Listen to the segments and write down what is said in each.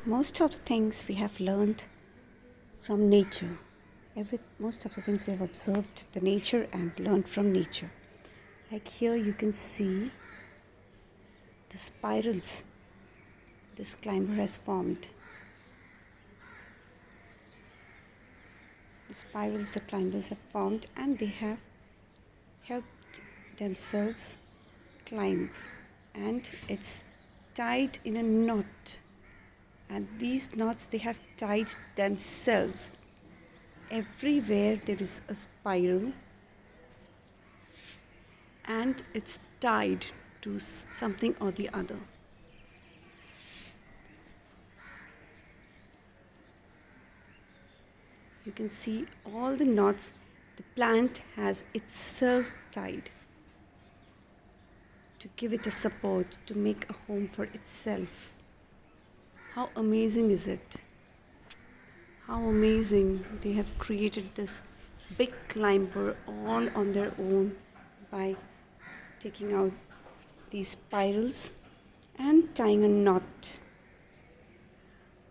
Most of the things we have learned from nature. Most of the things we have observed the nature and learned from nature. Like here you can see the spirals this climber has formed. The spirals the climbers have formed, and they have helped themselves climb, and it's tied in a knot, and these knots they have tied themselves. Everywhere there is a spiral and it's tied to something or the other. You can see all the knots the plant has itself tied to give it a support, to make a home for itself. How amazing is it? How amazing they have created this big climber all on their own by taking out these spirals and tying a knot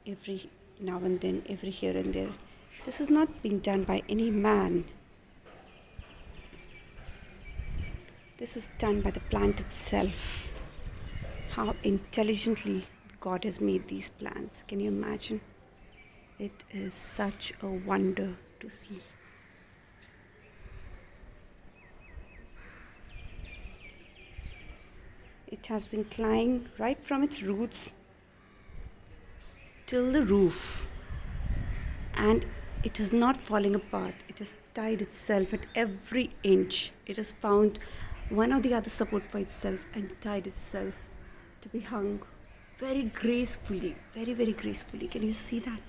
every now and then, every here and there. This is not being done by any man. This is done by the plant itself. How intelligently God has made these plants. Can you imagine? It is such a wonder to see. It has been climbing right from its roots till the roof, and it is not falling apart. It has tied itself at every inch. It has found one or the other support for itself and tied itself to be hung very gracefully, very, very gracefully. Can you see that?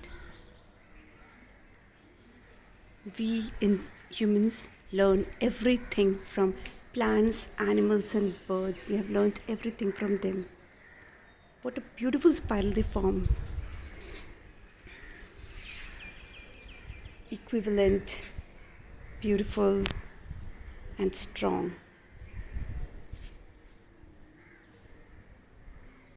We in humans learn everything from plants, animals and birds. We have learned everything from them. What a beautiful spiral they form. Equivalent, beautiful and strong.